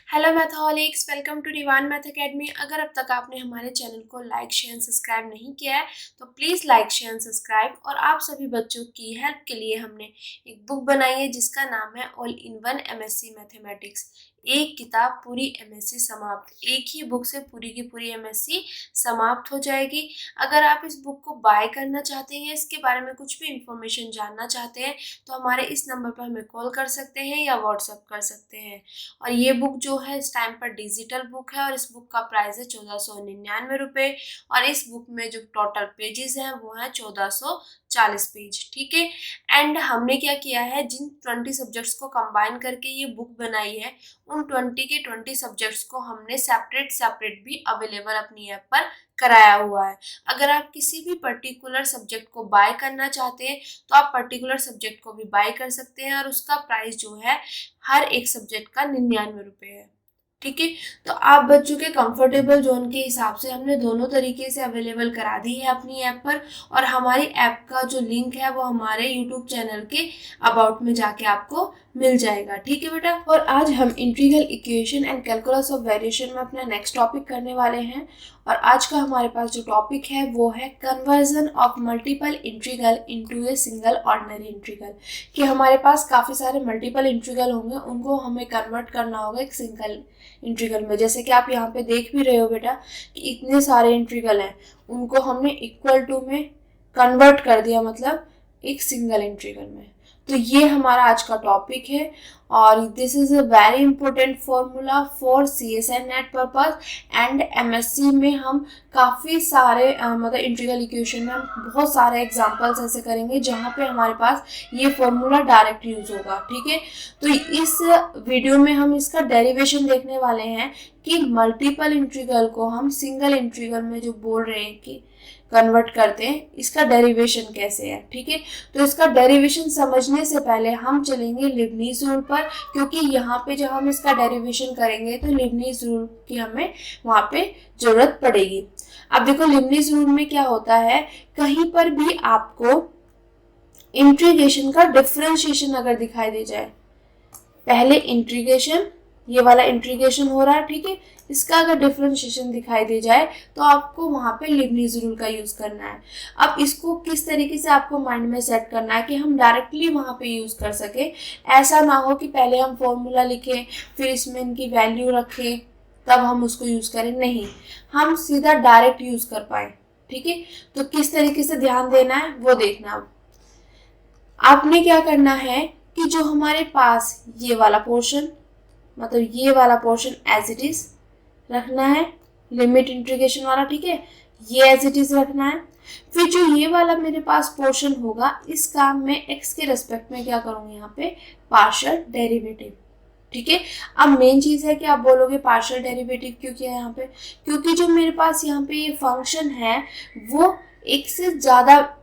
Hello mathaholics, welcome to Rivan math academy. अगर अब तक आपने हमारे चैनल को लाइक शेयर सब्सक्राइब नहीं किया है तो प्लीज़ लाइक शेयर सब्सक्राइब। और आप सभी बच्चों की हेल्प के लिए हमने एक बुक बनाई है जिसका नाम है all in one MSc mathematics. एक किताब पूरी एमएससी समाप्त। एक ही बुक से पूरी की पूरी एमएससी समाप्त हो जाएगी। अगर आप इस बुक को बाय करना चाहते हैं, इसके बारे में कुछ भी इंफॉर्मेशन जानना चाहते हैं तो हमारे इस नंबर पर हमें कॉल कर सकते हैं या व्हाट्सएप कर सकते हैं। और ये बुक जो है इस टाइम पर डिजिटल बुक है और इस बुक का प्राइस है 1499 रुपये। और इस बुक में जो टोटल पेजेस हैं वो है 1440 पेज। ठीक है। एंड हमने क्या किया है, जिन 20 सब्जेक्ट्स को कंबाइन करके ये बुक बनाई है उन 20 के 20 सब्जेक्ट्स को हमने सेपरेट भी अवेलेबल अपनी ऐप पर कराया हुआ है। अगर आप किसी भी पर्टिकुलर सब्जेक्ट को बाय करना चाहते हैं तो आप पर्टिकुलर सब्जेक्ट को भी बाय कर सकते हैं और उसका प्राइस जो है हर एक सब्जेक्ट का 99 रुपये है। ठीक है। तो आप बच्चों के कंफर्टेबल जोन के हिसाब से हमने दोनों तरीके से अवेलेबल करा दी है अपनी ऐप पर। और हमारी ऐप का जो लिंक है वो हमारे यूट्यूब चैनल के अबाउट में जाके आपको मिल जाएगा। ठीक है बेटा। और आज हम integral equation and calculus of variation में अपना नेक्स्ट टॉपिक करने वाले हैं। और आज का हमारे पास जो टॉपिक है वो है conversion of multiple integral into a single ordinary integral. कि हमारे पास काफ़ी सारे मल्टीपल इंटीग्रल होंगे, उनको हमें कन्वर्ट करना होगा एक सिंगल इंटीग्रल में। जैसे कि आप यहाँ पे देख भी रहे हो बेटा कि इतने सारे इंटीग्रल हैं, उनको हमने इक्वल टू में कन्वर्ट कर दिया, मतलब एक सिंगल इंटीग्रल में। तो ये हमारा आज का टॉपिक है और this is a very important formula for CSN net purpose and MSc में हम काफ़ी सारे मतलब इंटीग्रल इक्वेशन में हम बहुत सारे एग्जांपल्स ऐसे करेंगे जहाँ पे हमारे पास ये फॉर्मूला डायरेक्ट यूज होगा। ठीक है। तो इस वीडियो में हम इसका डेरिवेशन देखने वाले हैं कि मल्टीपल इंटीग्रल को हम सिंगल इंटीग्रल में जो बोल रहे हैं कि कन्वर्ट करते हैं, इसका डेरिवेशन कैसे है। ठीक है। तो इसका डेरिवेशन समझने से पहले हम चलेंगे लिबनीज रूल पर, क्योंकि यहाँ पे जब हम इसका डेरिवेशन करेंगे तो लिबनीज रूल की हमें वहाँ पे जरूरत पड़ेगी। अब देखो लिबनीज रूल में क्या होता है, कहीं पर भी आपको इंटीग्रेशन का डिफरेंशिएशन अगर दिखाई दे जाए, पहले इंटीग्रेशन, ये वाला इंटीग्रेशन हो रहा है, ठीक है, इसका अगर डिफरेंशिएशन दिखाई दे जाए तो आपको वहाँ पे लिबनीज रूल का यूज़ करना है। अब इसको किस तरीके से आपको माइंड में सेट करना है कि हम डायरेक्टली वहाँ पे यूज़ कर सके। ऐसा ना हो कि पहले हम फॉर्मूला लिखें फिर इसमें इनकी वैल्यू रखें तब हम उसको यूज़ करें, नहीं, हम सीधा डायरेक्ट यूज़ कर पाए। ठीक है। तो किस तरीके से ध्यान देना है वो देखना। अब आपने क्या करना है कि जो हमारे पास ये वाला पोर्शन, मतलब ये वाला पोर्शन एज इट इज रखना है, लिमिट इंटीग्रेशन वाला। ठीक है, ये एज इट इज रखना है। फिर जो ये वाला मेरे पास पोर्शन होगा इसका मैं x के रेस्पेक्ट में क्या करूँगी, यहाँ पे पार्शियल डेरिवेटिव। ठीक है। अब मेन चीज़ है कि आप बोलोगे पार्शियल डेरिवेटिव क्यों किया है यहाँ पे, क्योंकि जो मेरे पास यहाँ पे ये फंक्शन है वो एक से ज़्यादा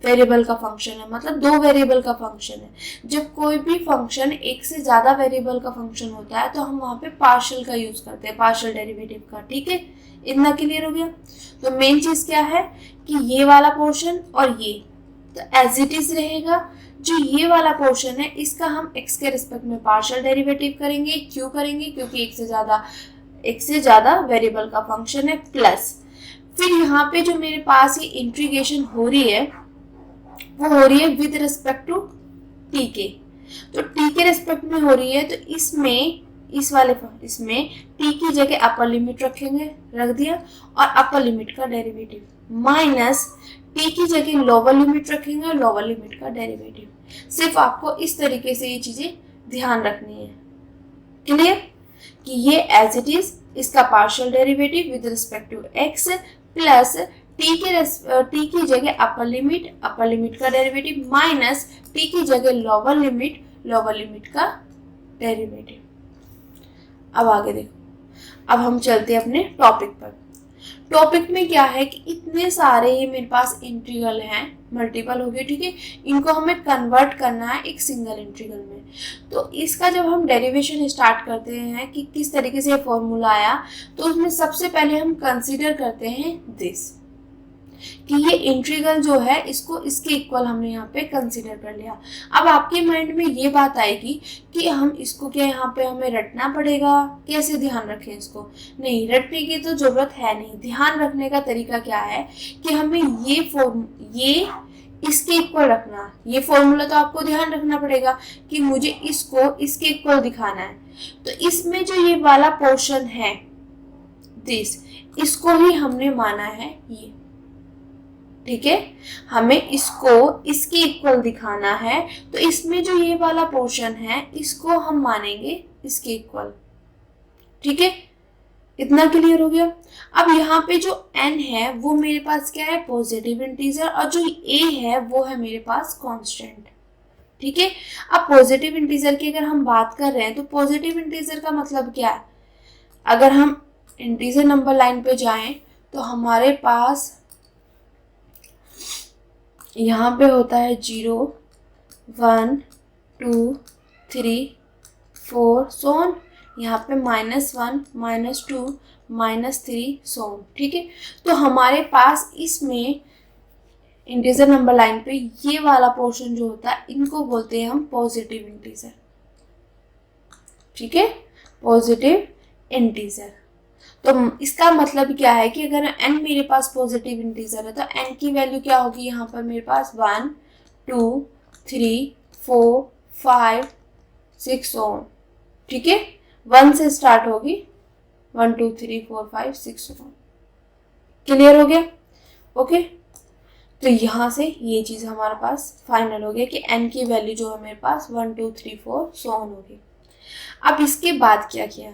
वेरिएबल का फंक्शन है, मतलब दो वेरिएबल का फंक्शन है। जब कोई भी फंक्शन एक से ज़्यादा वेरिएबल का फंक्शन होता है तो हम वहाँ पे पार्शियल का यूज़ करते हैं, पार्शियल डेरिवेटिव का। ठीक है, इतना क्लियर हो गया। तो मेन चीज़ क्या है कि ये वाला पोर्शन और ये तो एज इट इज रहेगा। जो ये वाला पोर्शन है इसका हम x के रिस्पेक्ट में पार्शियल डेरिवेटिव करेंगे। क्यों करेंगे, क्योंकि एक से ज़्यादा वेरिएबल का फंक्शन है। प्लस फिर यहाँ पे जो मेरे पास ये इंटीग्रेशन हो रही है वो हो रही है विद रिस्पेक्ट टू t के। तो t के रिस्पेक्ट में हो रही है तो इसमें इसमें t की जगह अपर लिमिट रखेंगे, रख दिया, और अपर लिमिट का डेरिवेटिव माइनस t की जगह लोअर लिमिट रखेंगे और लोअर लिमिट का डेरिवेटिव। सिर्फ आपको इस तरीके से ये चीजें ध्यान रखनी है। क्लियर कि ये एज इट इज इसका partial derivative with respect to x plus t की जगह अपर लिमिट का डेरिवेटिव माइनस t की जगह लोअर लिमिट का डेरिवेटिव। अब आगे देखो, अब हम चलते हैं अपने टॉपिक पर। टॉपिक में क्या है कि इतने सारे ये मेरे पास इंटीग्रल हैं, मल्टीपल हो गए। ठीक है, इनको हमें कन्वर्ट करना है एक सिंगल इंटीग्रल में। तो इसका जब हम डेरिवेशन स्टार्ट करते हैं कि किस तरीके से फॉर्मूला आया, तो उसमें सबसे पहले हम कंसीडर करते हैं दिस कि ये इंटीग्रल जो है इसको इसके इक्वल हमने यहाँ पे कंसीडर कर लिया। अब आपके माइंड में ये बात आएगी कि हम इसको क्या यहाँ पे हमें रटना पड़ेगा, कैसे ध्यान रखें इसको? नहीं, रटने की तो जरूरत है नहीं। ध्यान रखने का तरीका क्या है कि हमें ये इसके इक्वल रखना। ये फॉर्मूला तो आपको ध्यान रखना पड़ेगा कि मुझे इसको इसके इक्वल दिखाना है। तो इसमें जो ये वाला पोर्शन है दिस, इसको ही हमने माना है ये, ठीक है। हमें इसको इसके इक्वल दिखाना है, तो इसमें जो ये वाला पोर्शन है इसको हम मानेंगे इसके इक्वल, ठीक है। इतना क्लियर हो गया। अब यहाँ पे जो n है वो मेरे पास क्या है, पॉजिटिव इंटीजर, और जो a है वो है मेरे पास कांस्टेंट, ठीक है। अब पॉजिटिव इंटीजर की अगर हम बात कर रहे हैं तो पॉजिटिव इंटीजर का मतलब क्या है? अगर हम इंटीजर नंबर लाइन पे जाएं तो हमारे पास यहाँ पे होता है 0, 1, 2, 3, 4 सोन, यहाँ पे -1, -2, -3 सोन, ठीक है। तो हमारे पास इसमें इंटीजर नंबर लाइन पे ये वाला पोर्शन जो होता है इनको बोलते हैं हम पॉजिटिव इंटीजर, ठीक है, पॉजिटिव इंटीजर। तो इसका मतलब क्या है कि अगर n मेरे पास पॉजिटिव इंटीजर है तो n की वैल्यू क्या होगी? यहाँ पर मेरे पास 1, 2, 3, 4, 5, 6 ओम, ठीक है। 1 से स्टार्ट होगी, 1, 2, 3, 4, 5, 6 ओम। क्लियर हो गया? ओके। तो यहाँ से ये चीज़ हमारे पास फाइनल हो गया कि n की वैल्यू जो है मेरे पास 1, 2, 3, 4 सो ऑन होगी। अब इसके बाद क्या किया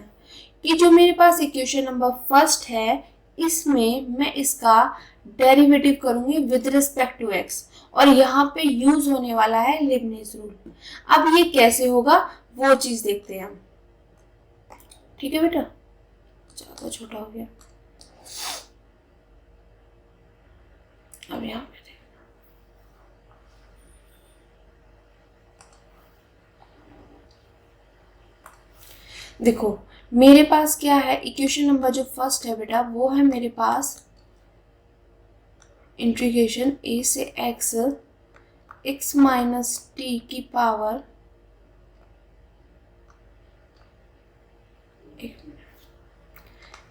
कि जो मेरे पास इक्वेशन नंबर फर्स्ट है इसमें मैं इसका डेरिवेटिव करूंगी विद रिस्पेक्ट टू x, और यहाँ पे यूज होने वाला है लीबनिज़ रूल। अब ये कैसे होगा वो चीज देखते हैं हम, ठीक है बेटा। ज्यादा छोटा हो गया। अब यहाँ पे देखो मेरे पास क्या है, इक्वेशन नंबर जो फर्स्ट है बेटा वो है मेरे पास इंटीग्रेशन a से x माइनस t की power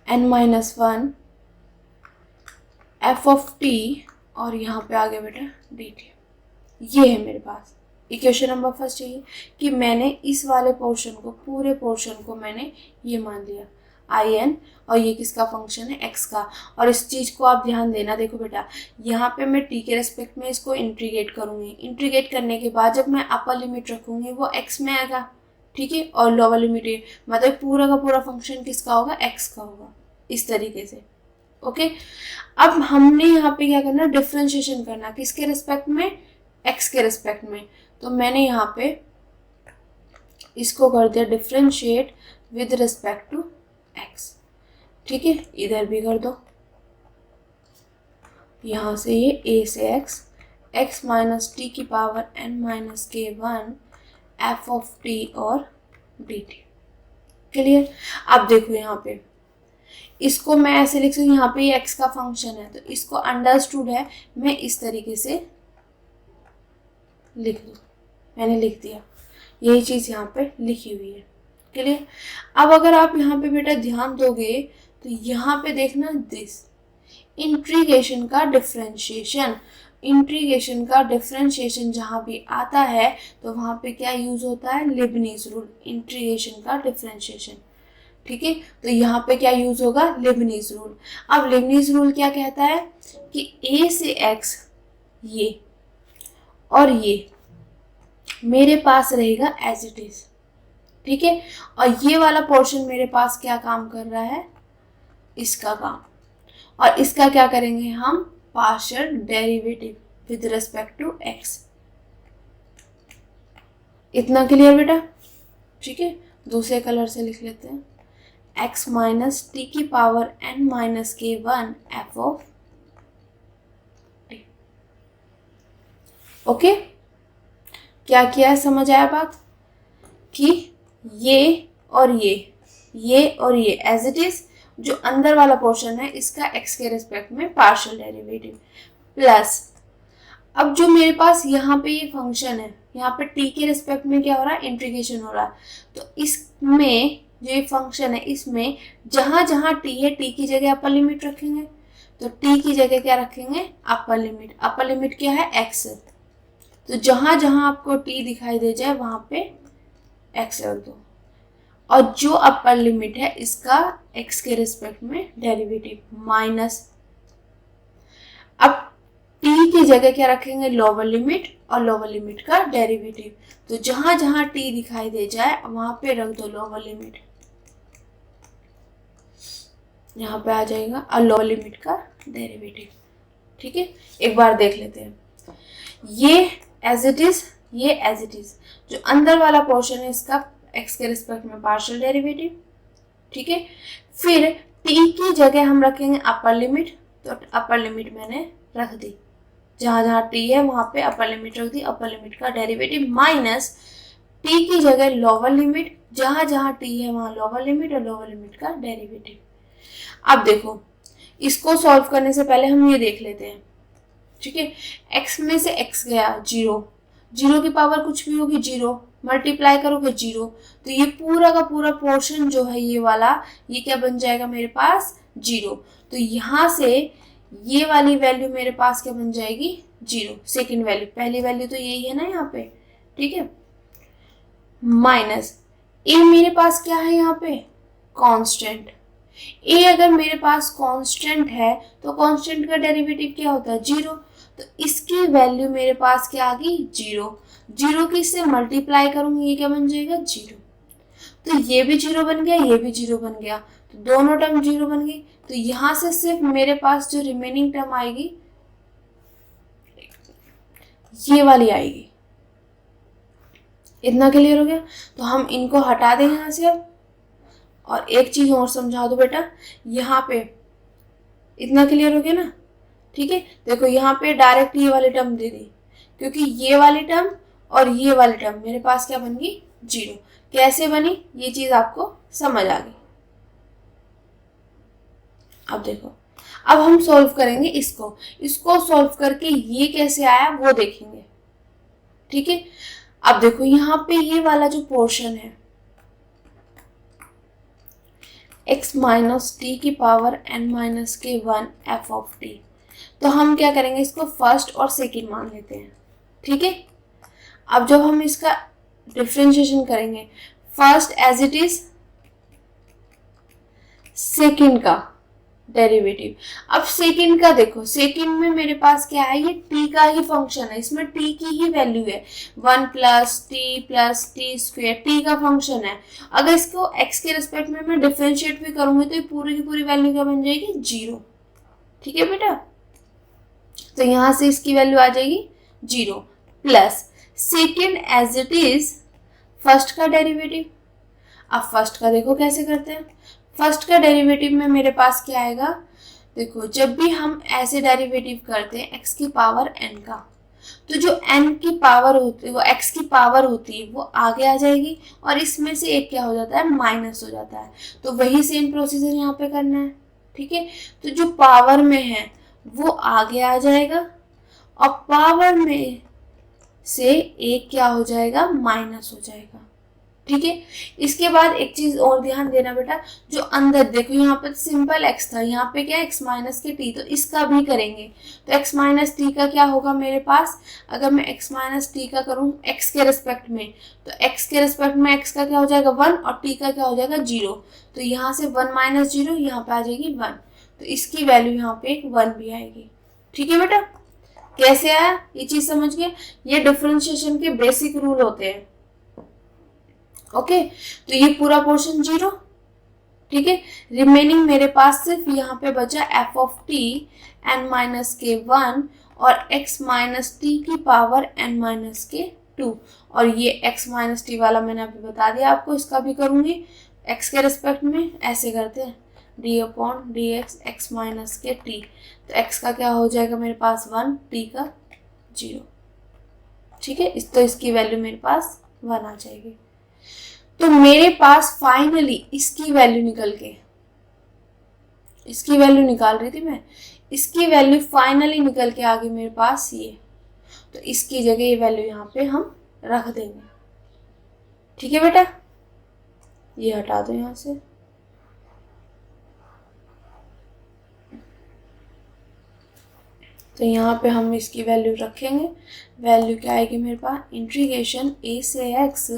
n-1 f of t, और यहाँ पे आ गया बेटा dt। ये है मेरे पास इक्वेशन नंबर फर्स्ट चाहिए कि मैंने इस वाले पोर्शन को, पूरे पोर्शन को मैंने ये मान लिया in, और ये किसका फंक्शन है, x का। और इस चीज़ को आप ध्यान देना, देखो बेटा यहाँ पे मैं t के रेस्पेक्ट में इसको इंटीग्रेट करूँगी। इंटीग्रेट करने के बाद जब मैं अपर लिमिट रखूँगी वो x में आएगा, ठीक है, और लोअर लिमिट मतलब पूरा का पूरा फंक्शन किसका होगा, x का होगा, इस तरीके से। ओके। अब हमने यहाँ पे क्या करना, डिफ्रेंशिएशन करना, किसके रेस्पेक्ट में, x के रेस्पेक्ट में। तो मैंने यहाँ पे इसको कर दिया differentiate with respect to x, ठीक है। इधर भी कर दो, यहाँ से ये a से x माइनस टी की power n-k1 f of t और dt। क्लियर? अब देखो यहाँ पे इसको मैं ऐसे लिख सकती हूँ, यहाँ पे ये x का फंक्शन है तो इसको अंडरस्टूड है मैं इस तरीके से लिख दूँ। मैंने लिख दिया, यही चीज़ यहाँ पे लिखी हुई है। क्लियर? अब अगर आप यहाँ पे बेटा ध्यान दोगे तो यहाँ पे देखना दिस इंटीग्रेशन का डिफरेंशिएशन, इंटीग्रेशन का डिफरेंशिएशन जहाँ भी आता है तो वहाँ पे क्या यूज होता है, लीबनिज़ रूल, इंटीग्रेशन का डिफरेंशिएशन, ठीक है। तो यहाँ पे क्या यूज होगा, लीबनिज़ रूल। अब लीबनिज़ रूल क्या कहता है कि a से x ये और ये मेरे पास रहेगा एज इट इज, ठीक है, और ये वाला पोर्शन मेरे पास क्या काम कर रहा है, इसका काम, और इसका क्या करेंगे हम, partial derivative with respect to x। इतना क्लियर बेटा? ठीक है, दूसरे कलर से लिख लेते हैं, x माइनस टी की power n-k1 f of t। Okay, क्या किया है, समझ आया बात कि ये और ये एज इट इज, जो अंदर वाला पोर्शन है इसका x के रिस्पेक्ट में पार्शियल डेरिवेटिव, प्लस अब जो मेरे पास यहाँ पे ये फंक्शन है, यहाँ पे t के रिस्पेक्ट में क्या हो रहा है, इंटीग्रेशन हो रहा है। तो इसमें जो ये फंक्शन है इसमें जहां जहां t है t की जगह अपर लिमिट रखेंगे। तो t की जगह क्या रखेंगे, अपर लिमिट। अपर लिमिट क्या है, x है। तो जहां जहां आपको t दिखाई दे जाए वहां पे x रख दो। और जो अपर लिमिट है इसका x के रिस्पेक्ट में डेरिवेटिव माइनस, अब t की जगह क्या रखेंगे, लोअर लिमिट, और लोअर लिमिट का डेरिवेटिव। तो जहां जहां t दिखाई दे जाए वहां पे रख दो लोअर लिमिट, यहाँ पे आ जाएगा और लोअर लिमिट का डेरिवेटिव। ठीक है, एक बार देख लेते हैं। ये एज इट इज, ये एज इट इज। जो अंदर वाला पोर्शन है इसका x के रिस्पेक्ट में पार्शियल डेरिवेटिव। ठीक है, फिर t की जगह हम रखेंगे अपर लिमिट। तो अपर लिमिट मैंने रख दी, जहां जहां t है वहां पे अपर लिमिट रख दी, अपर लिमिट का डेरिवेटिव माइनस t की जगह लोअर लिमिट, जहां जहां t है वहां लोअर लिमिट और लोअर लिमिट का डेरिवेटिव। अब देखो, इसको सॉल्व करने से पहले हम ये देख लेते हैं। ठीक है, x में से x गया 0, 0 की पावर कुछ भी होगी 0, मल्टीप्लाई करोगे 0। तो ये पूरा का पूरा पोर्शन जो है ये वाला, ये क्या बन जाएगा मेरे पास, 0। तो यहाँ से ये वाली वैल्यू मेरे पास क्या बन जाएगी, 0। सेकेंड वैल्यू, पहली वैल्यू तो यही है ना यहाँ पे। ठीक है, माइनस a मेरे पास क्या है यहाँ पे, कांस्टेंट। a अगर मेरे पास कांस्टेंट है तो कांस्टेंट का डेरिवेटिव क्या होता है, 0। तो इसकी वैल्यू मेरे पास क्या आ गई, 0। 0 की इससे मल्टीप्लाई करूंगी, ये क्या बन जाएगा, 0। तो ये भी 0 बन गया, ये भी 0 बन गया, तो दोनों टर्म 0 बन गई। तो यहां से सिर्फ मेरे पास जो रिमेनिंग टर्म आएगी ये वाली आएगी। इतना क्लियर हो गया। तो हम इनको हटा दें यहाँ से अब। और एक चीज और समझा दो बेटा, यहाँ पे इतना क्लियर हो गया ना। ठीक है, देखो यहाँ पे डायरेक्ट ये वाली टर्म दे दी, क्योंकि ये वाली टर्म और ये वाली टर्म मेरे पास क्या बन गई, 0। कैसे बनी ये चीज आपको समझ आ गई। अब देखो, अब हम सॉल्व करेंगे इसको सॉल्व करके ये कैसे आया वो देखेंगे। ठीक है, अब देखो यहाँ पे ये वाला जो पोर्शन है x माइनस टी की पावर n माइनस के 1 f ऑफ t, तो हम क्या करेंगे, इसको फर्स्ट और सेकेंड मान लेते हैं। ठीक है, अब जब हम इसका डिफरेंशिएशन करेंगे, first as it is, second का डेरिवेटिव। अब सेकेंड का देखो, सेकेंड में मेरे पास क्या है, ये t का ही फंक्शन है, इसमें t की ही वैल्यू है, 1 प्लस टी स्क्वायर, t का फंक्शन है। अगर इसको x के रिस्पेक्ट में मैं डिफरेंशिएट भी करूंगी तो ये पूरी की पूरी वैल्यू क्या बन जाएगी, 0। ठीक है बेटा, तो यहां से इसकी वैल्यू आ जाएगी 0 plus second as it is first का डेरिवेटिव। अब फर्स्ट का देखो कैसे करते हैं। फर्स्ट का डेरिवेटिव में मेरे पास क्या आएगा, देखो जब भी हम ऐसे डेरिवेटिव करते हैं x की पावर n का, तो जो n की पावर होती है वो x की पावर होती है वो आगे आ जाएगी, और इसमें से एक क्या हो जाता है, माइनस हो जाता है। तो वही सेम प्रोसीजर यहाँ पे करना है। ठीक है, तो जो पावर में है वो आगे आ जाएगा, और पावर में से एक क्या हो जाएगा, माइनस हो जाएगा। ठीक है, इसके बाद एक चीज और ध्यान देना बेटा, जो अंदर देखो यहाँ पर सिंपल x था, यहाँ पे क्या x माइनस के t, तो इसका भी करेंगे। तो x माइनस टी का क्या होगा मेरे पास, अगर मैं x माइनस टी का करूँ x के रिस्पेक्ट में, तो x के रिस्पेक्ट में x का क्या हो जाएगा 1 और t का क्या हो जाएगा 0। तो यहाँ से 1 माइनस 0 यहाँ पे आ जाएगी 1, तो इसकी वैल्यू यहाँ पे 1 भी आएगी। ठीक है बेटा, कैसे आया ये चीज समझ गए। ये डिफरेंशिएशन के बेसिक रूल होते हैं। ओके, तो ये पूरा पोर्शन 0। ठीक है, रिमेनिंग मेरे पास सिर्फ यहाँ पे बचा f of t n minus के 1 और x माइनस टी की पावर n माइनस के 2। और ये x माइनस टी वाला मैंने अभी बता दिया आपको, इसका भी करूंगी x के रिस्पेक्ट में। ऐसे करते हैं d upon D x minus के t, तो x का क्या हो जाएगा मेरे पास 1, t का 0। ठीक है, तो इसकी वैल्यू मेरे पास 1 आ जाएगी। तो मेरे पास फाइनली इसकी वैल्यू निकाल रही थी मैं, इसकी वैल्यू फाइनली निकल के आ गई मेरे पास ये, तो इसकी जगह ये वैल्यू यहाँ पे हम रख देंगे। ठीक है बेटा, ये हटा दो यहाँ से। तो यहाँ पे हम इसकी वैल्यू रखेंगे। वैल्यू क्या आएगी मेरे पास, इंटीग्रेशन a से x,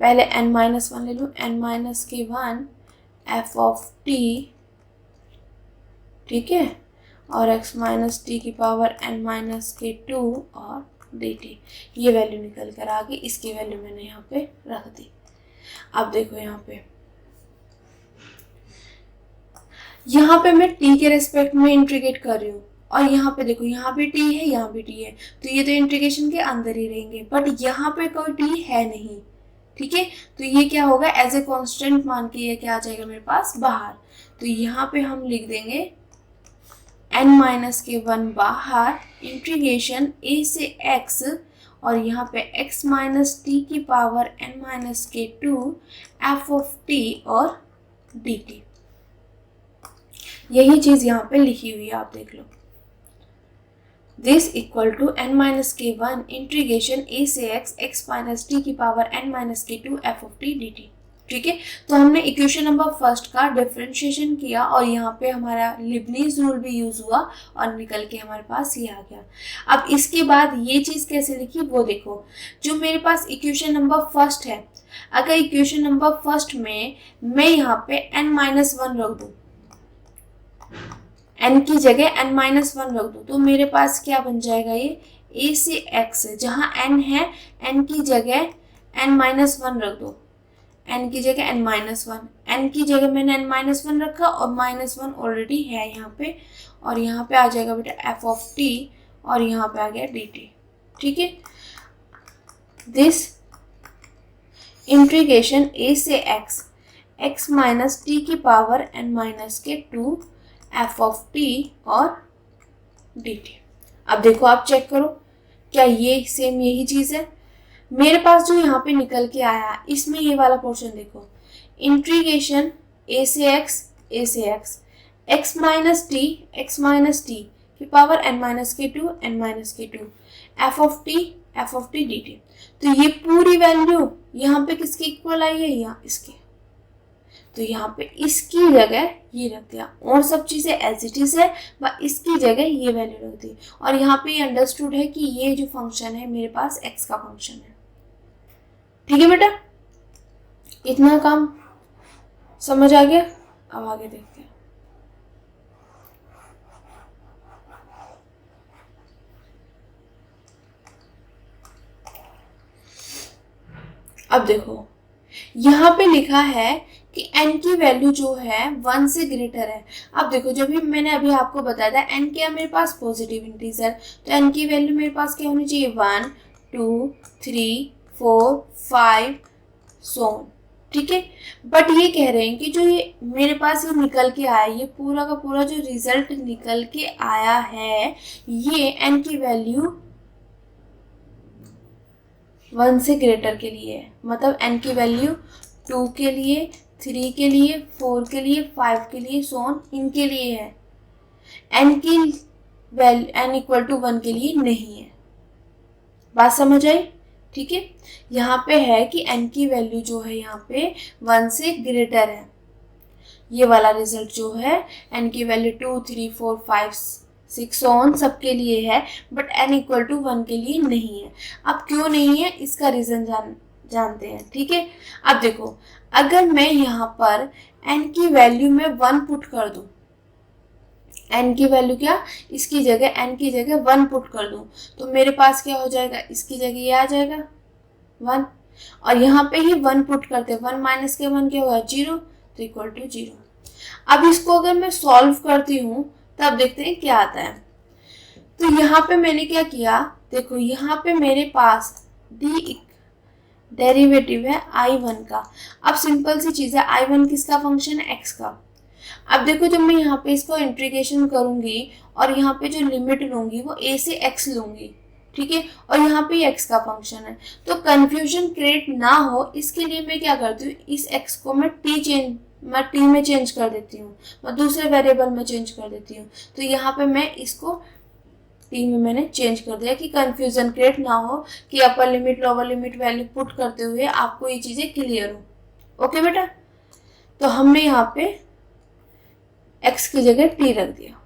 पहले n-1 ले लूँ, n-1 f ऑफ t, ठीक है, और x माइनस टी की पावर n-2 और dt। ये वैल्यू निकल कर आ गई, इसकी वैल्यू मैंने यहाँ पे रख दी। अब देखो यहाँ पे मैं t के रेस्पेक्ट में इंटीग्रेट कर रही हूँ, और यहाँ पे देखो यहाँ भी t है, यहाँ भी t है, तो ये तो इंटीग्रेशन के अंदर ही रहेंगे, बट यहाँ पे कोई t है नहीं। ठीक है, तो ये क्या होगा, एज ए कांस्टेंट मान के ये क्या आ जाएगा मेरे पास बाहर। तो यहाँ पे हम लिख देंगे n-1 बाहर, इंटीग्रेशन a से x, और यहाँ पे x माइनस टी की power n-2 f of t और dt। यही चीज यहाँ पे लिखी हुई है, आप देख लो। This equal to n-1 integration a से x माइनस टी की power n-2 f of t dt। ठीक है, तो हमने इक्वेशन नंबर फर्स्ट का डिफरेंशिएशन किया, और यहाँ पे हमारा लिबनीज रूल भी यूज हुआ, और निकल के हमारे पास ये आ गया। अब इसके बाद ये चीज कैसे लिखी वो देखो, जो मेरे पास इक्वेशन नंबर फर्स्ट है, अगर इक्वेशन नंबर फर्स्ट में मैं यहाँ पे n-1 रख दूँ, n की जगह n-1 रख दो, तो मेरे पास क्या बन जाएगा, ये a से x, जहाँ n है n की जगह n-1 रख दो, n की जगह n-1, n की जगह मैंने n-1 रखा, और -1 ऑलरेडी है यहाँ पे, और यहाँ पे आ जाएगा बेटा f ऑफ t, और यहाँ पे आ गया dt। ठीक है, दिस इंटीग्रेशन a से x माइनस टी की power n-2 f of t और dt। अब देखो, आप चेक करो, क्या ये सेम यही चीज है मेरे पास जो यहाँ पे निकल के आया। इसमें ये वाला पोर्शन देखो, इंटीग्रेशन a से x x माइनस टी की power n-2 f of t dt। तो ये पूरी वैल्यू यहाँ पे किसके इक्वल आई है, यहाँ इसके, तो यहाँ पे इसकी जगह ये रख दिया, और सब चीजें एज इट इज है, बस इसकी जगह ये वैल्यू रख दी, और यहाँ पे ये अंडरस्टूड है कि ये जो फंक्शन है मेरे पास x का फंक्शन है। ठीक है बेटा, इतना काम समझ आ गया। अब आगे देखते हैं। अब देखो, यहाँ पे लिखा है कि n की वैल्यू जो है 1 से ग्रेटर है। अब देखो, जब भी मैंने अभी आपको बताया था n क्या मेरे पास पॉजिटिव इंटीजर, तो n की वैल्यू मेरे पास क्या होनी चाहिए, 1 2 3 4 5 सो ऑन। ठीक है, बट ये कह रहे हैं कि जो ये मेरे पास ये निकल के आया, ये पूरा का पूरा जो रिजल्ट निकल के आया है, ये n की वैल्यू 1 से ग्रेटर के लिए है, मतलब n की वैल्यू 2 के लिए, 3 के लिए, 4 के लिए, 5 के लिए, सो ऑन, इनके लिए है। n की वैल्यू n इक्वल टू 1 के लिए नहीं है। बात समझ आई? ठीक है, यहाँ पे है कि n की वैल्यू जो है यहाँ पे 1 से ग्रेटर है। ये वाला रिजल्ट जो है n की वैल्यू 2 3 4 5 6 ऑन सबके लिए है, बट n इक्वल टू 1 के लिए नहीं है। अब क्यों नहीं है, इसका रीजन जानते हैं। ठीक है, अब देखो, अगर मैं यहाँ पर n की वैल्यू में 1 पुट कर दूं, n की वैल्यू क्या, इसकी जगह n की जगह 1 पुट कर दूं, तो मेरे पास क्या हो जाएगा, इसकी जगह ये आ जाएगा 1, और यहाँ पे ही 1 पुट करते, 1 माइनस के 1 क्या होगा 0, तो इक्वल टू 0। अब इसको अगर मैं सॉल्व करती हूँ तब देखते हैं क्या आता है। तो यहाँ पे मैंने क्या किया, देखो यहाँ पे मेरे पास डेरिवेटिव है I1 का। अब सिंपल सी चीज़ है, I1 किसका फंक्शन है, x का। अब देखो, जब मैं यहाँ पे इसको इंटीग्रेशन करूँगी और यहाँ पे जो लिमिट लूँगी वो a से x लूँगी, ठीक है, और यहाँ पे x का फंक्शन है, तो कन्फ्यूजन क्रिएट ना हो इसके लिए मैं क्या करती हूँ, इस x को मैं t चेंज मैं टी में चेंज कर देती हूँ, मैं दूसरे वेरिएबल में चेंज कर देती हूँ। तो यहाँ पे मैं इसको टी में मैंने चेंज कर दिया कि कंफ्यूजन क्रिएट ना हो कि upper limit lower limit value put करते हुए आपको ये चीज़ें क्लियर हो। ओके बेटा, तो हमने यहाँ पे x की जगह t रख दिया।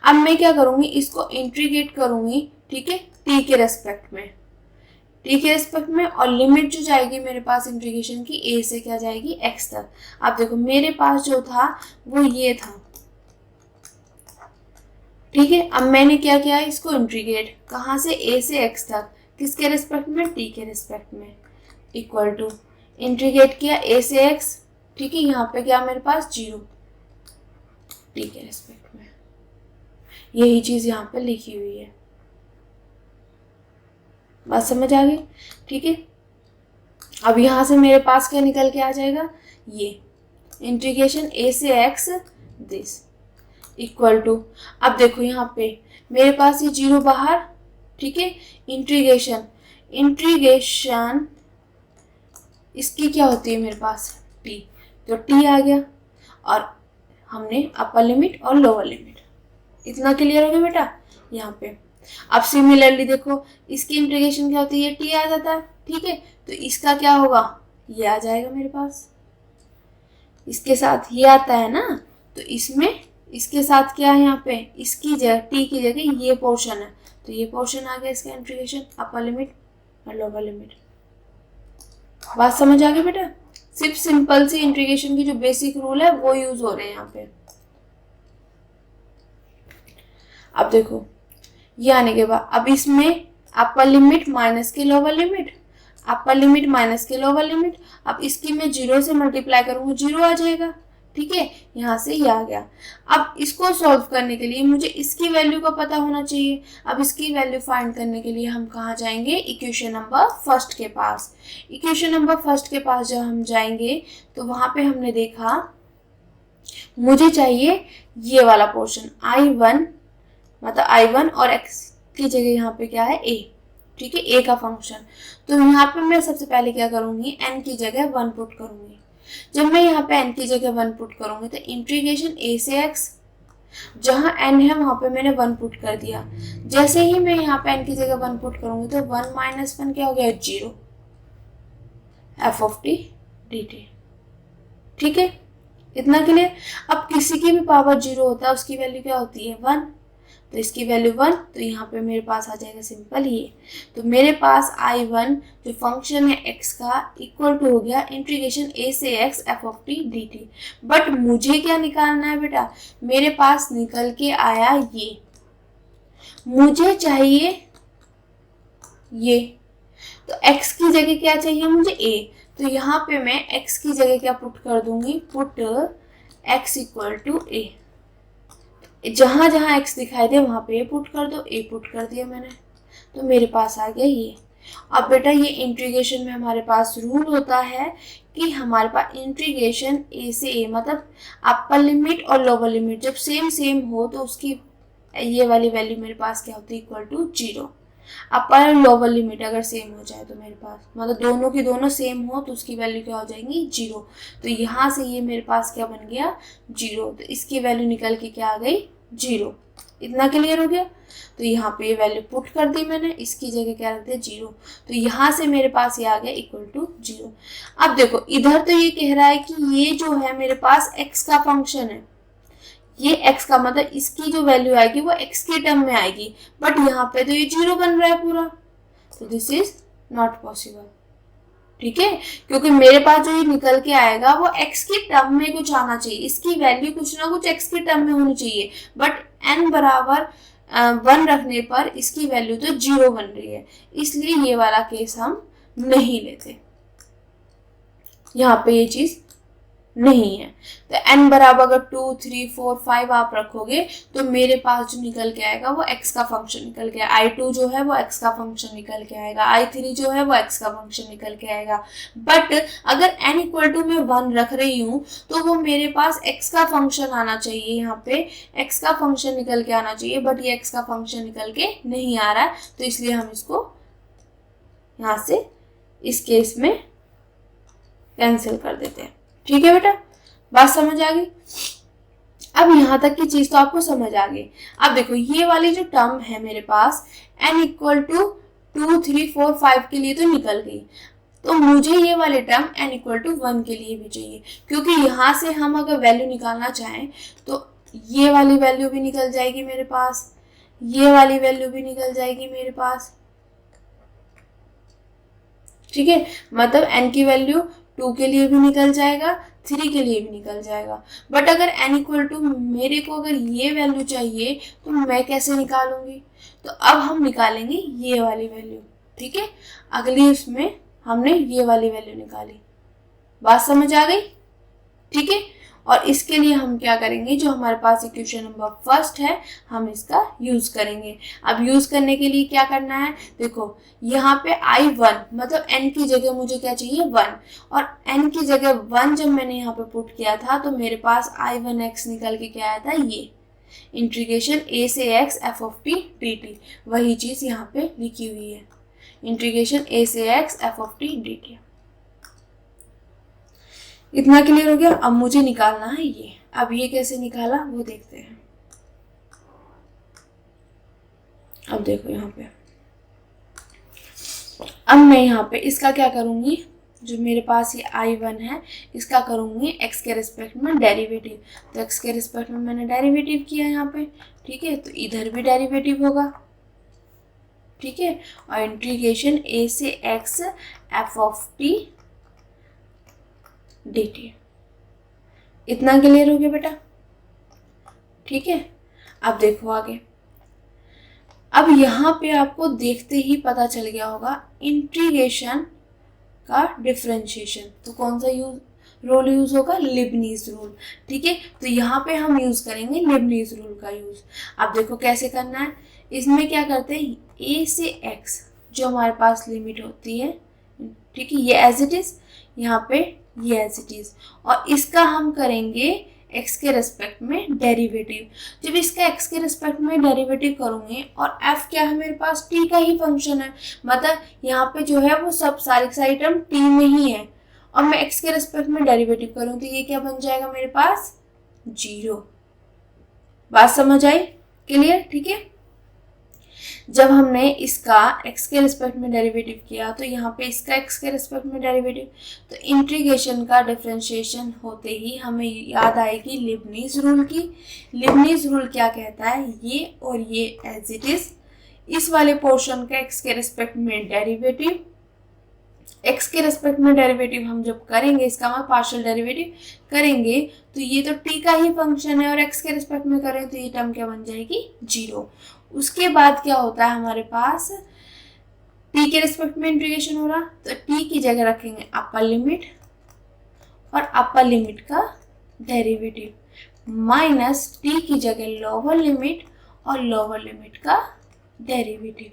अब मैं क्या करूँगी, इसको इंटीग्रेट करूँगी, ठीक है, t के रेस्पेक्ट में, टी के रेस्पेक्ट में, और लिमिट जो जाएगी मेरे पास इंटीग्रेशन की a से क्या जाएगी x तक। अब देखो मेरे पास जो था वो ये था, ठीक है। अब मैंने क्या किया, इसको इंटीग्रेट कहाँ से, a से x तक, किसके रेस्पेक्ट में, t के रेस्पेक्ट में, इक्वल टू इंटीग्रेट किया a से x, ठीक है। यहाँ पे क्या मेरे पास 0 t के रेस्पेक्ट में, यही चीज यहाँ पे लिखी हुई है। बात समझ आ गई, ठीक है। अब यहाँ से मेरे पास क्या निकल के आ जाएगा, ये इंटीग्रेशन a से x दिस इक्वल टू, अब देखो यहाँ पे मेरे पास ये 0 बाहर, ठीक है। इंटीग्रेशन इसकी क्या होती है मेरे पास t, तो t आ गया, और हमने अपर लिमिट और लोअर लिमिट, इतना क्लियर हो गया बेटा यहाँ पे। अब सिमिलरली देखो इसकी इंटीग्रेशन क्या होती है, t आ जाता है, ठीक है। तो इसका क्या होगा, ये आ जाएगा मेरे पास, इसके साथ ये आता है ना, तो इसमें इसके साथ क्या है यहाँ पे, इसकी जगह t की जगह ये पोर्शन है, तो ये पोर्शन आ गया इसका इंटीग्रेशन, अपर लिमिट और लोअर लिमिट। बात समझ आ गई बेटा, सिर्फ सिंपल सी इंटीग्रेशन की जो बेसिक रूल है वो यूज हो रहे हैं यहाँ पे। अब देखो ये आने के बाद, अब इसमें अपर लिमिट माइनस के lower limit, upper limit minus के लोअर लिमिट, अब इसकी मैं 0 से मल्टीप्लाई करूँगी, 0 आ जाएगा, ठीक है। यहाँ से ये आ गया। अब इसको सॉल्व करने के लिए मुझे इसकी वैल्यू का पता होना चाहिए। अब इसकी वैल्यू फाइंड करने के लिए हम कहाँ जाएंगे, इक्वेशन नंबर फर्स्ट के पास। इक्वेशन नंबर फर्स्ट के पास जब हम जाएंगे तो वहाँ पे हमने देखा मुझे चाहिए ये वाला पोर्शन I1, मतलब I1 और x की जगह यहाँ पे क्या है a, ठीक है, a का फंक्शन। तो यहाँ पे मैं सबसे पहले क्या करूँगी, n की जगह 1 पुट करूँगी। जब मैं यहाँ पे n की जगह 1 पुट करूँगी तो इंटीग्रेशन a से x, जहाँ n है वहाँ पे मैंने 1 पुट कर दिया। जैसे ही मैं यहाँ पे n की जगह 1 पुट करूँगी तो 1 माइनस 1 क्या हो गया, 0 f ऑफ t dt, ठीक है, इतना क्लियर। अब किसी की भी पावर 0 होता है उसकी वैल्यू क्या होती है, 1, तो इसकी वैल्यू 1, तो यहाँ पे मेरे पास आ जाएगा सिंपल ये। तो मेरे पास I1 जो फंक्शन है x का इक्वल टू हो गया इंटीग्रेशन a से x f of t dt। But मुझे क्या निकालना है बेटा, मेरे पास निकल के आया ये, मुझे चाहिए ये, तो x की जगह क्या चाहिए मुझे, a। तो यहाँ पे मैं x की जगह क्या पुट कर दूंगी, put x equal to a, जहाँ जहाँ x दिखाई दे वहाँ पे a पुट कर दो, a पुट कर दिया मैंने, तो मेरे पास आ गया ये। अब बेटा ये इंटीग्रेशन में हमारे पास रूल होता है कि हमारे पास इंटीग्रेशन a से a, मतलब अपर लिमिट और लोअर लिमिट जब सेम हो तो उसकी ये वाली वैल्यू मेरे पास क्या होती है, इक्वल टू 0। अपर और लोअर लिमिट अगर सेम हो जाए तो मेरे पास, मतलब दोनों की दोनों सेम हो तो उसकी वैल्यू क्या हो जाएंगी, 0। तो यहाँ से ये मेरे पास क्या बन गया, 0, तो इसकी वैल्यू निकल के क्या आ गई, 0। इतना क्लियर हो गया। तो यहाँ पे ये वैल्यू पुट कर दी मैंने, इसकी जगह क्या रख दिया, 0। तो यहाँ से मेरे पास ये आ गया इक्वल टू 0। अब देखो इधर तो ये कह रहा है कि ये जो है मेरे पास x का फंक्शन है, ये x का मतलब इसकी जो वैल्यू आएगी वो x के टर्म में आएगी, बट यहाँ पे तो ये 0 बन रहा है पूरा, तो दिस इज नॉट पॉसिबल, ठीक है। क्योंकि मेरे पास जो ये निकल के आएगा वो x के टर्म में कुछ आना चाहिए, इसकी वैल्यू कुछ ना कुछ x के टर्म में होनी चाहिए, बट n बराबर 1 रखने पर इसकी वैल्यू तो 0 बन रही है, इसलिए ये वाला केस हम नहीं लेते, यहाँ पे ये चीज नहीं है। तो n बराबर अगर 2, 3, 4, 5 आप रखोगे तो मेरे पास जो निकल के आएगा वो x का फंक्शन निकल के, I2 जो है वो x का फंक्शन निकल के आएगा, I3 जो है वो x का फंक्शन निकल के आएगा। बट अगर n इक्वल टू मैं 1 रख रही हूँ तो वो मेरे पास x का फंक्शन आना चाहिए, यहाँ पे x का फंक्शन निकल के आना चाहिए, बट ये x का फंक्शन निकल के नहीं आ रहा है, तो इसलिए हम इसको यहाँ से इस केस में कैंसिल कर देते हैं, ठीक है बेटा। बात समझ आ गई? अब यहाँ तक की चीज तो आपको समझ आ गई। अब देखो ये वाली जो टर्म है मेरे पास n इक्वल टू 2, 3, 4, 5 के लिए तो निकल गई, तो मुझे ये वाले टर्म n इक्वल टू 1 के लिए भी चाहिए, क्योंकि यहाँ से हम अगर वैल्यू निकालना चाहें तो ये वाली वैल्यू भी निकल जाएगी मेरे पास, ये वाली वैल्यू भी निकल जाएगी मेरे पास, ठीक है। मतलब n की वैल्यू 2 के लिए भी निकल जाएगा, 3 के लिए भी निकल जाएगा। बट अगर n इक्वल टू मेरे को अगर ये वैल्यू चाहिए तो मैं कैसे निकालूंगी? तो अब हम निकालेंगे ये वाली वैल्यू, ठीक है। अगली इसमें हमने ये वाली वैल्यू निकाली, बात समझ आ गई, ठीक है। और इसके लिए हम क्या करेंगे, जो हमारे पास इक्वेशन नंबर फर्स्ट है हम इसका यूज करेंगे। अब यूज करने के लिए क्या करना है, देखो यहाँ पे I1 मतलब n की जगह मुझे क्या चाहिए 1, और n की जगह 1 जब मैंने यहाँ पे पुट किया था तो मेरे पास I1x निकल के क्या आया था, ये इंटीग्रेशन a से x f of t dt, वही चीज यहाँ पे लिखी हुई है, इंटीग्रेशन a से x f of t dt। इतना क्लियर हो गया? अब मुझे निकालना है ये। अब ये कैसे निकाला वो देखते हैं। अब देखो यहाँ पे, अब मैं यहाँ पे इसका क्या करूंगी, जो मेरे पास ये I1 है इसका करूंगी x के रिस्पेक्ट में डेरिवेटिव। तो x के रिस्पेक्ट में मैंने डेरिवेटिव किया यहाँ पे, ठीक है। तो इधर भी डेरिवेटिव होगा, ठीक है। और इंटीग्रेशन a से x f of t dt। इतना क्लियर हो गया बेटा, ठीक है। अब देखो आगे, अब यहाँ पे आपको देखते ही पता चल गया होगा इंटीग्रेशन का डिफरेंशिएशन, तो कौन सा रूल यूज होगा, लिबनीज रूल, ठीक है। तो यहाँ पे हम यूज करेंगे लिबनीज रूल का यूज। अब देखो कैसे करना है, इसमें क्या करते हैं, a से x जो हमारे पास लिमिट होती है, ठीक है, ये एज इट इज, यहाँ पे ये एज इट इज, और इसका हम करेंगे x के रेस्पेक्ट में डेरिवेटिव। जब इसका x के रेस्पेक्ट में डेरिवेटिव करूंगे, और f क्या है मेरे पास, t का ही फंक्शन है, मतलब यहाँ पे जो है वो सब सारी टर्म t में ही है, और मैं x के रेस्पेक्ट में डेरिवेटिव करूँ तो ये क्या बन जाएगा मेरे पास, 0। बात समझ आई, क्लियर, ठीक है। जब हमने इसका x के रिस्पेक्ट में डेरिवेटिव किया तो यहाँ पे इसका x के रिस्पेक्ट में डेरिवेटिव, तो इंटीग्रेशन का डिफरेंशिएशन होते ही हमें याद आएगी लिबनीज रूल की। लिबनीज रूल क्या कहता है, ये और ये एज इट इज, इस वाले पोर्शन का x के रिस्पेक्ट में डेरिवेटिव, x के रेस्पेक्ट में डेरिवेटिव हम जब करेंगे, इसका मतलब पार्शियल डेरिवेटिव करेंगे, तो ये तो t का ही फंक्शन है, और x के रेस्पेक्ट में करें तो ये टर्म क्या बन जाएगी, 0। उसके बाद क्या होता है हमारे पास, t के रेस्पेक्ट में इंटीग्रेशन हो रहा, तो t की जगह रखेंगे अपर लिमिट, और अपर लिमिट का डेरिवेटिव, माइनस t की जगह लोअर लिमिट, और लोअर लिमिट का डेरिवेटिव।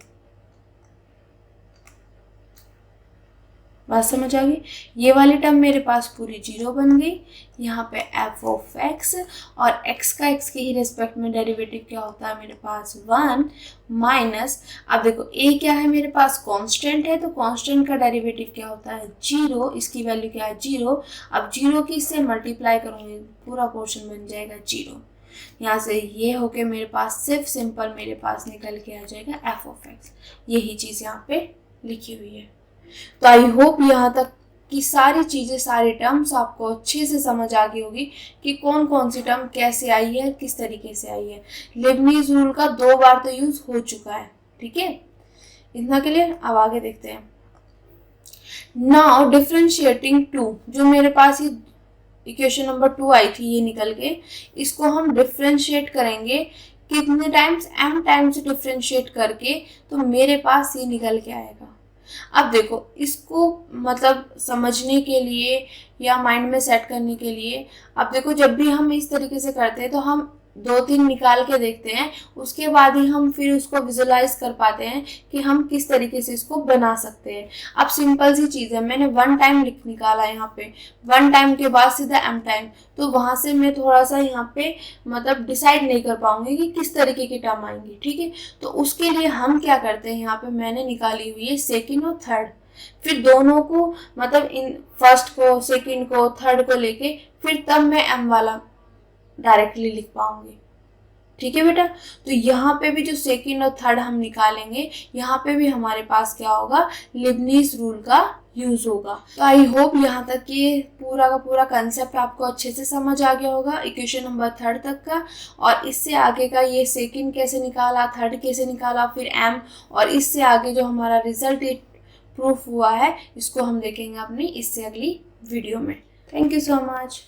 बात समझ आ गई? ये वाली टर्म मेरे पास पूरी 0 बन गई। यहाँ पे f ऑफ x, और x का x के ही रेस्पेक्ट में डेरिवेटिव क्या होता है मेरे पास 1, माइनस, अब देखो a क्या है मेरे पास, कांस्टेंट है, तो कांस्टेंट का डेरिवेटिव क्या होता है 0, इसकी वैल्यू क्या है 0। अब 0 की इससे मल्टीप्लाई करूँगी, पूरा पोर्शन बन जाएगा 0। यहाँ से ये होके मेरे पास सिर्फ सिंपल मेरे पास निकल के आ जाएगा f ऑफ x। यही चीज़ यहाँ पे लिखी हुई है। तो आई होप यहाँ तक की सारी चीज़ें, सारी टर्म्स आपको अच्छे से समझ आ गई होगी कि कौन कौन सी टर्म कैसे आई है, किस तरीके से आई है। लिबनीज रूल का 2 बार तो यूज हो चुका है, ठीक है, इतना क्लियर। अब आगे देखते हैं। नाउ डिफरेंशिएटिंग 2, जो मेरे पास ये इक्वेशन नंबर 2 आई थी, ये निकल के, इसको हम डिफरेंशिएट करेंगे कितने टाइम्स, m टाइम्स डिफरेंशिएट करके, तो मेरे पास ये निकल के आएगा। अब देखो इसको मतलब समझने के लिए या माइंड में सेट करने के लिए, अब देखो जब भी हम इस तरीके से करते हैं तो हम 2-3 निकाल के देखते हैं, उसके बाद ही हम फिर उसको विजुलाइज कर पाते हैं कि हम किस तरीके से इसको बना सकते हैं। अब सिंपल सी चीज़ है, मैंने 1 टाइम निकाला यहाँ पे, 1 टाइम के बाद सीधा m टाइम, तो वहाँ से मैं थोड़ा सा यहाँ पे मतलब डिसाइड नहीं कर पाऊंगी कि किस तरीके की टर्म आएंगी, ठीक है। तो उसके लिए हम क्या करते हैं, यहाँ पे मैंने निकाली हुई है सेकेंड और थर्ड, फिर दोनों को मतलब इन फर्स्ट को, सेकंड को, थर्ड को लेके फिर तब मैं m वाला डायरेक्टली लिख पाऊंगी। ठीक है बेटा। तो यहाँ पे भी जो सेकंड और थर्ड हम निकालेंगे, यहाँ पे भी हमारे पास क्या होगा, लिबनीज रूल का यूज होगा। तो आई होप यहाँ तक ये पूरा का पूरा कंसेप्ट आपको अच्छे से समझ आ गया होगा इक्वेशन नंबर 3 तक का। और इससे आगे का ये सेकंड कैसे निकाला, थर्ड कैसे निकाला, फिर m, और इससे आगे जो हमारा रिजल्ट प्रूफ हुआ है इसको हम देखेंगे अपनी इससे अगली वीडियो में। Thank you so much.